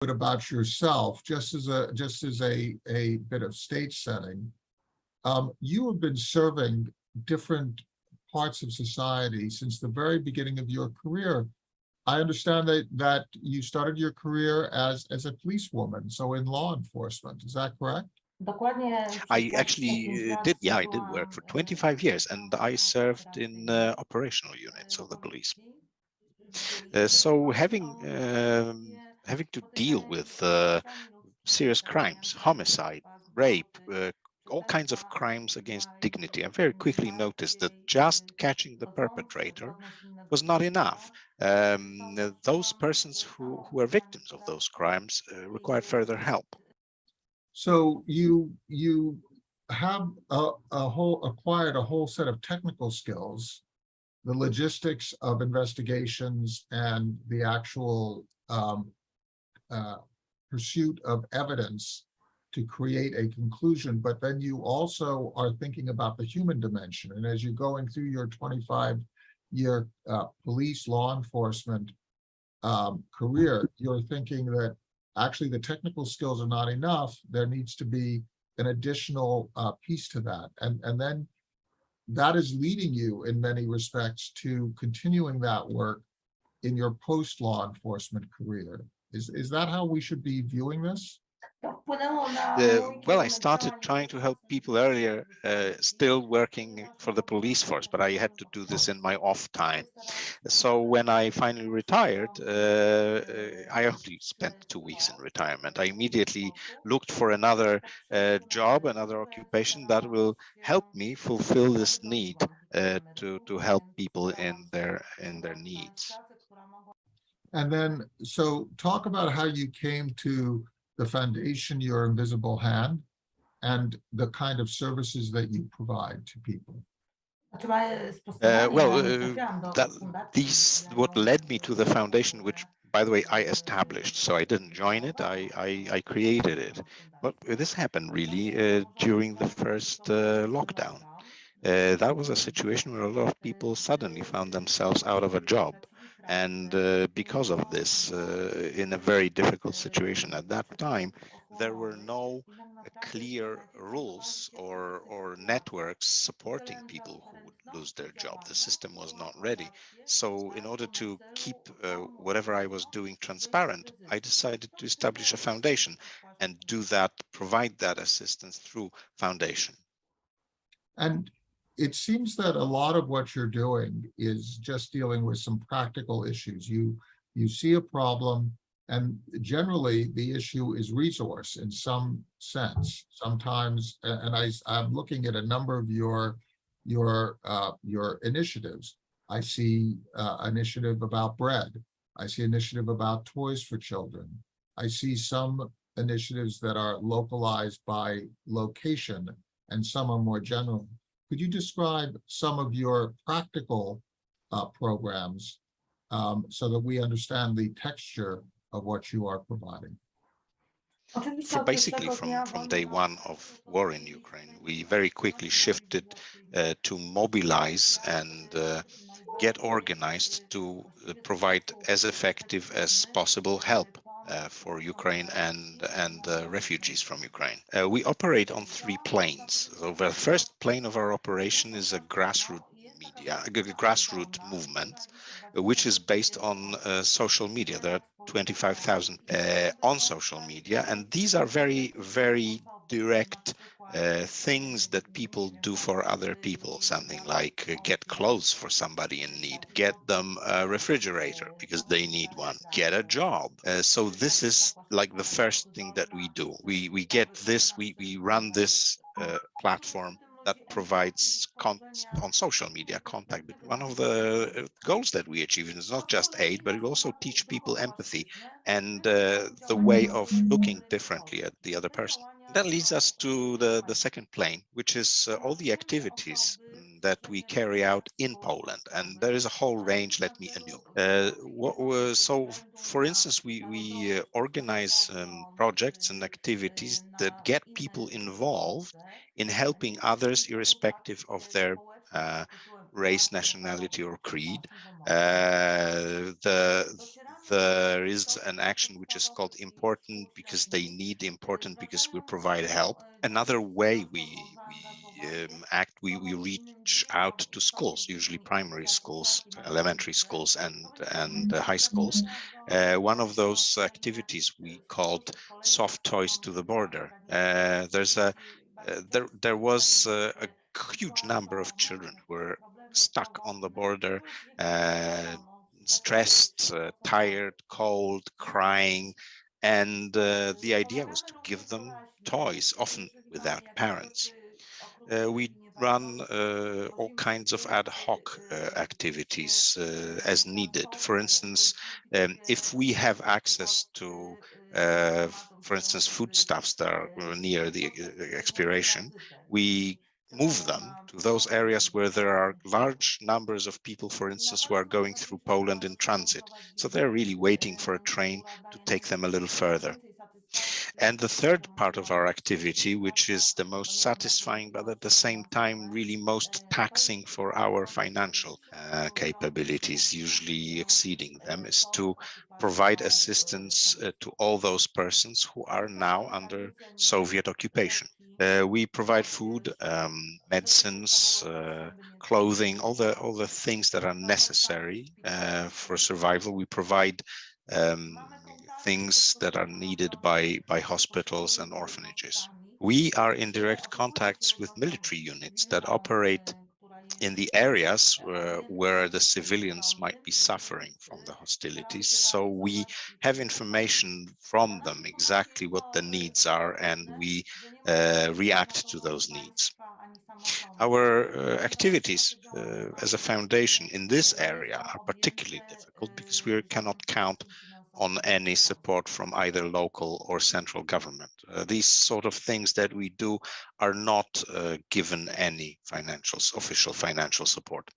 About yourself, just as a bit of stage setting. You have been serving different parts of society since the very beginning of your career. I understand that you started your career as a policewoman, so in law enforcement. Is that correct? I actually did, yeah, I did work for 25 years, and I served in operational units of the police. So having to deal with serious crimes, homicide, rape, all kinds of crimes against dignity, I very quickly noticed that just catching the perpetrator was not enough. Those persons who are victims of those crimes required further help. So you have acquired a whole set of technical skills, the logistics of investigations and the actual uh, pursuit of evidence to create a conclusion, but then you also are thinking about the human dimension. And as you're going through your 25-year police law enforcement career, you're thinking that actually the technical skills are not enough. There needs to be an additional piece to that. And then that is leading you in many respects to continuing that work in your post-law enforcement career. Is that how we should be viewing this? Well, I started trying to help people earlier, still working for the police force, but I had to do this in my off time. So when I finally retired, I only spent 2 weeks in retirement. I immediately looked for another job, another occupation that will help me fulfill this need to help people in their needs. And then, so talk about how you came to the foundation, Your Invisible Hand, and the kind of services that you provide to people. What led me to the foundation, which, by the way, I established. So I didn't join it, I created it. But this happened really during the first lockdown. That was a situation where a lot of people suddenly found themselves out of a job. And because of this, in a very difficult situation at that time, there were no clear rules or networks supporting people who would lose their job. The system was not ready. So in order to keep whatever I was doing transparent, I decided to establish a foundation and do that, provide that assistance through foundation. And it seems that a lot of what you're doing is just dealing with some practical issues. You see a problem, and generally the issue is resource in some sense. Sometimes, and I'm looking at a number of your initiatives. I see initiative about bread. I see initiative about toys for children. I see some initiatives that are localized by location, and some are more general. Could you describe some of your practical programs so that we understand the texture of what you are providing? Basically, from day one of war in Ukraine, we very quickly shifted to mobilize and get organized to provide as effective as possible help for Ukraine and refugees from Ukraine. We operate on 3 planes. So the first plane of our operation is a grassroots movement, which is based on social media. There are 25,000 on social media, and these are very, very direct things that people do for other people. Something like get clothes for somebody in need, get them a refrigerator because they need one, get a job. So this is like the first thing that we do. We get this, we run this platform that provides on social media contact. But one of the goals that we achieve is not just aid, but it also teach people empathy and the way of looking differently at the other person. That leads us to the second plane, which is all the activities that we carry out in Poland. And there is a whole range, let me enumerate. So, for instance, we organize projects and activities that get people involved in helping others, irrespective of their race, nationality, or creed. there is an action which is called important because they need, important because we provide help. Another way we act, we reach out to schools, usually primary schools, elementary schools, and high schools. One of those activities we called soft toys to the border. There was a huge number of children who were stuck on the border, stressed, tired, cold, crying, and the idea was to give them toys, often without parents. We run all kinds of ad hoc activities as needed. For instance, if we have access to, for instance, foodstuffs that are near the expiration, we move them to those areas where there are large numbers of people, for instance, who are going through Poland in transit. So they're really waiting for a train to take them a little further. And the third part of our activity, which is the most satisfying, but at the same time really most taxing for our financial capabilities, usually exceeding them, is to provide assistance to all those persons who are now under Soviet occupation. We provide food, medicines, clothing, all the things that are necessary for survival. We provide things that are needed by hospitals and orphanages. We are in direct contacts with military units that operate in the areas where the civilians might be suffering from the hostilities. So we have information from them exactly what the needs are, and we react to those needs. Our activities as a foundation in this area are particularly difficult because we cannot count on any support from either local or central government. These sort of things that we do are not given any official financial support.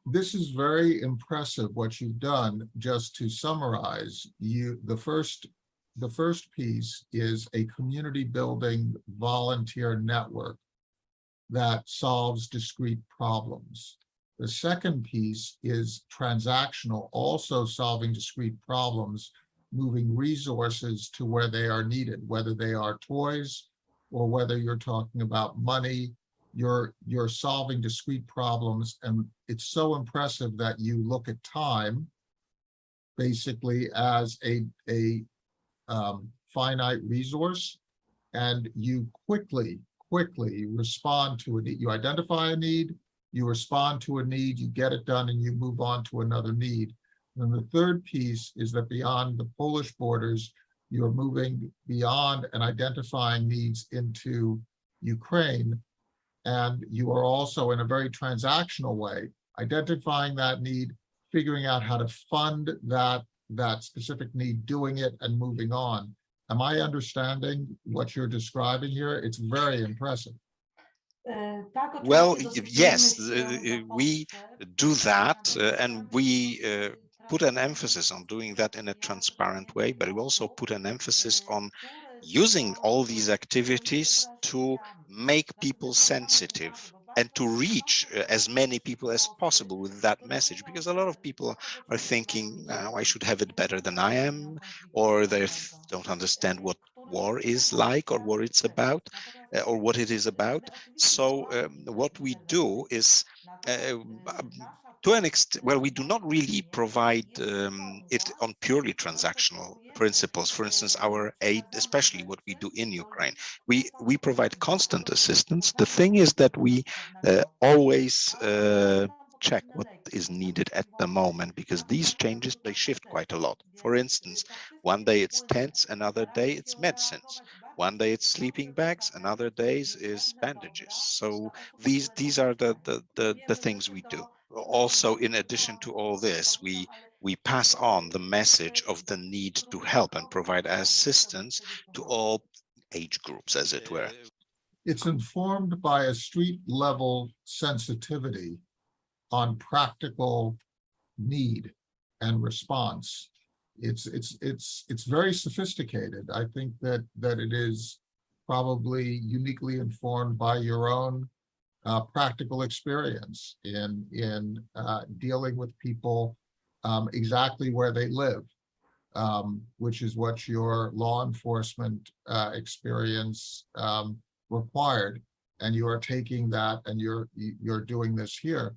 This is very impressive what you've done. Just to summarize, the first piece is a community building volunteer network that solves discrete problems. The second piece is transactional, also solving discrete problems, moving resources to where they are needed, whether they are toys or whether you're talking about money. You're solving discrete problems, and it's so impressive that you look at time basically as a finite resource, and you quickly respond to a need. You identify a need, you respond to a need, you get it done, and you move on to another need. And the third piece is that beyond the Polish borders, you're moving beyond and identifying needs into Ukraine. And you are also, in a very transactional way, identifying that need, figuring out how to fund that specific need, doing it, and moving on. Am I understanding what you're describing here? It's very impressive. Well, yes, we do that, and we put an emphasis on doing that in a transparent way, but we also put an emphasis on using all these activities to make people sensitive and to reach as many people as possible with that message, because a lot of people are thinking, I should have it better than I am, or they don't understand what war is like, or what it's about, or what it is about. So what we do is to an extent, well, we do not really provide it on purely transactional principles. For instance, our aid, especially what we do in Ukraine, we provide constant assistance. The thing is that we always check what is needed at the moment, because these changes, they shift quite a lot. For instance, one day it's tents, another day it's medicines. One day it's sleeping bags, another days is bandages. So these are the things we do. Also, in addition to all this, we pass on the message of the need to help and provide assistance to all age groups, as it were. It's informed by a street level sensitivity on practical need and response. It's very sophisticated. I think that it is probably uniquely informed by your own practical experience in dealing with people exactly where they live. which is what your law enforcement experience required, and you are taking that and you're doing this here.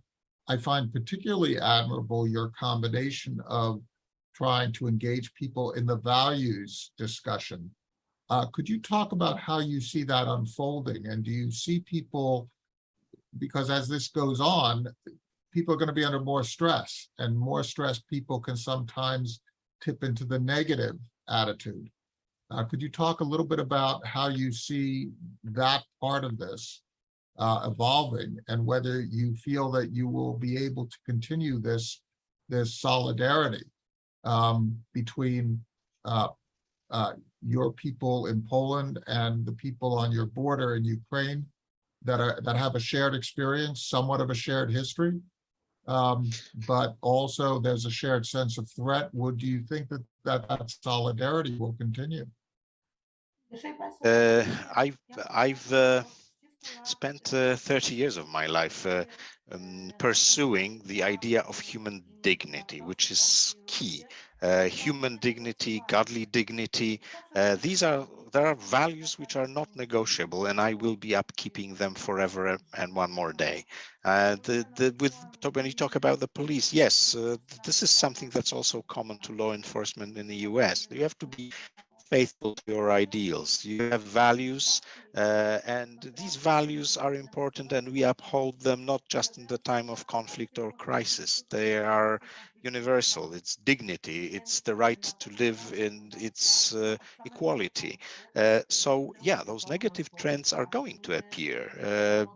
I find particularly admirable your combination of trying to engage people in the values discussion. Could you talk about how you see that unfolding? And do you see people, because as this goes on, people are going to be under more stress, and more stressed people can sometimes tip into the negative attitude. Could you talk a little bit about how you see that part of this evolving, and whether you feel that you will be able to continue this solidarity between your people in Poland and the people on your border in Ukraine that have a shared experience, somewhat of a shared history, but also there's a shared sense of threat. Do you think that solidarity will continue? I've spent 30 years of my life pursuing the idea of human dignity, which is key. Human dignity, godly dignity. There are values which are not negotiable, and I will be upkeeping them forever and one more day. When you talk about the police, yes, this is something that's also common to law enforcement in the US. You have to be faithful to your ideals. You have values, and these values are important, and we uphold them not just in the time of conflict or crisis. They are universal. It's dignity, it's the right to live, and it's equality. So yeah, those negative trends are going to appear.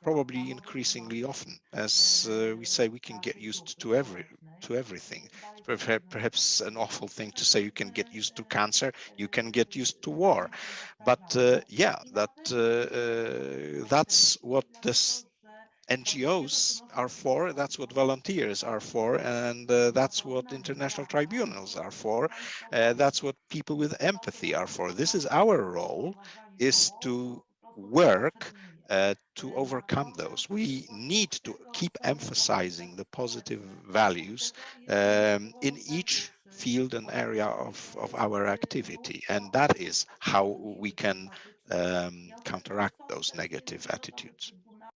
Probably increasingly often. As we say, we can get used to everything. It's perhaps an awful thing to say. You can get used to cancer, you can get used to war, but yeah, that's what this NGOs are for, that's what volunteers are for, and that's what international tribunals are for. That's what people with empathy are for. This is our role, is to work to overcome those. We need to keep emphasizing the positive values in each field and area of our activity, and that is how we can counteract those negative attitudes.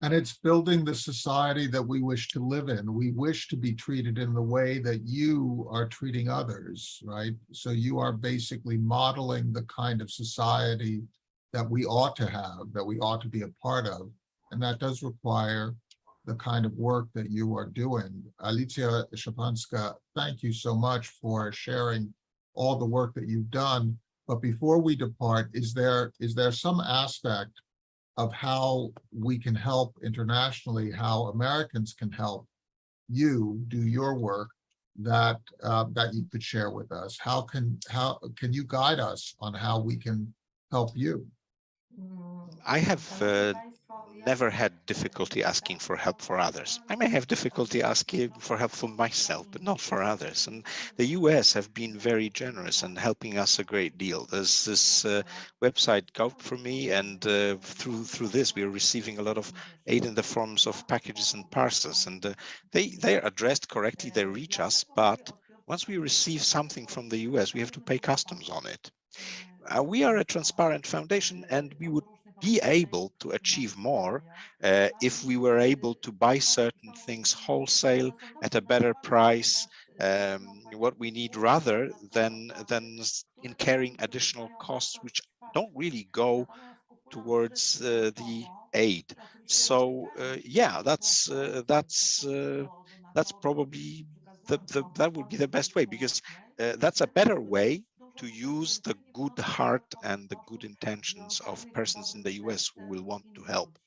And it's building the society that we wish to live in. We wish to be treated in the way that you are treating others, right? So you are basically modeling the kind of society that we ought to have, that we ought to be a part of. And that does require the kind of work that you are doing. Alicja Szczepańska, thank you so much for sharing all the work that you've done. But before we depart, is there some aspect of how we can help internationally, how Americans can help you do your work that you could share with us? How can you guide us on how we can help you? I have never had difficulty asking for help for others. I may have difficulty asking for help for myself, but not for others. And the US have been very generous and helping us a great deal. There's this website Go4Me, and through this we are receiving a lot of aid in the forms of packages and parcels, and they're addressed correctly. They reach us, but once we receive something from the US, we have to pay customs on it. We are a transparent foundation, and we would be able to achieve more if we were able to buy certain things wholesale at a better price, what we need, rather than incurring additional costs which don't really go towards the aid. So yeah, that's probably that would be the best way, because that's a better way to use the good heart and the good intentions of persons in the US who will want to help.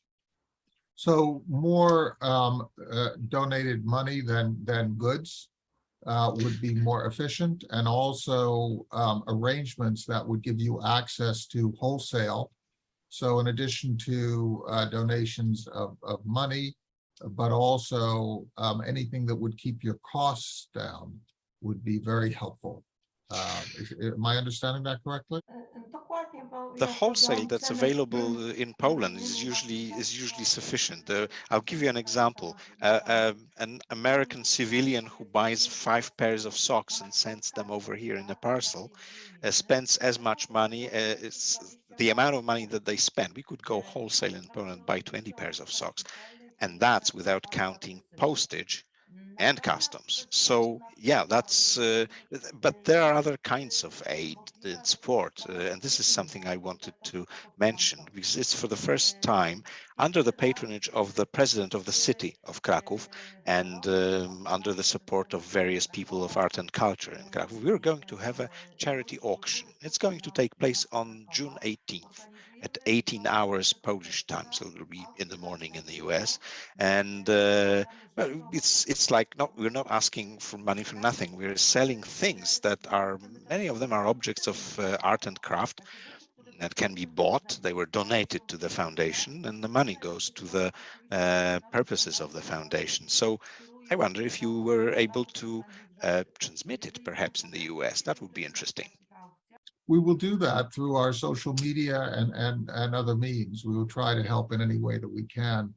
So more donated money than goods would be more efficient, and also arrangements that would give you access to wholesale. So in addition to donations of money, but also anything that would keep your costs down would be very helpful. Am I understanding that correctly? the wholesale that's available in Poland is usually sufficient. I'll give you an example. An American civilian who buys 5 pairs of socks and sends them over here in a parcel spends as much money. It's the amount of money that they spend. We could go wholesale in Poland, buy 20 pairs of socks, and that's without counting postage and customs. So yeah, that's but there are other kinds of aid and support, and this is something I wanted to mention because it's for the first time under the patronage of the president of the city of Kraków and under the support of various people of art and culture in Kraków. We're going to have a charity auction. It's going to take place on June 18th at 18 hours Polish time, so it'll be in the morning in the US. And well, it's like we're not asking for money for nothing. We're selling things that are, many of them are objects of art and craft that can be bought. They were donated to the foundation, and the money goes to the purposes of the foundation. So I wonder if you were able to transmit it perhaps in the US. That would be interesting. We will do that through our social media and other means. We will try to help in any way that we can.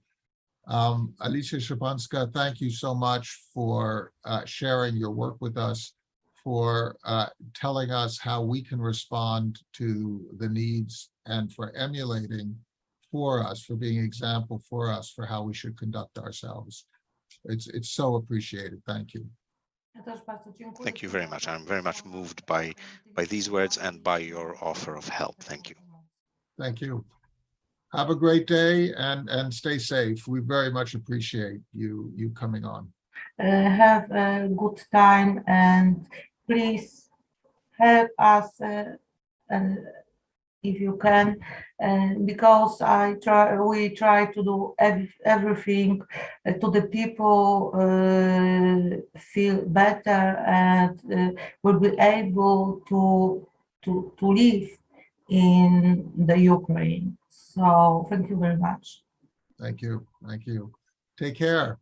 Alicja Szczepańska, thank you so much for sharing your work with us, for telling us how we can respond to the needs and for emulating for us, for being an example for us for how we should conduct ourselves. It's so appreciated. Thank you. Thank you very much. I'm very much moved by these words and by your offer of help. Thank you. Thank you. Have a great day and stay safe. We very much appreciate you coming on. Have a good time and please help us if you can, because we try to do everything to the people feel better and will be able to live in the Ukraine. So thank you very much. Thank you. Thank you. Take care.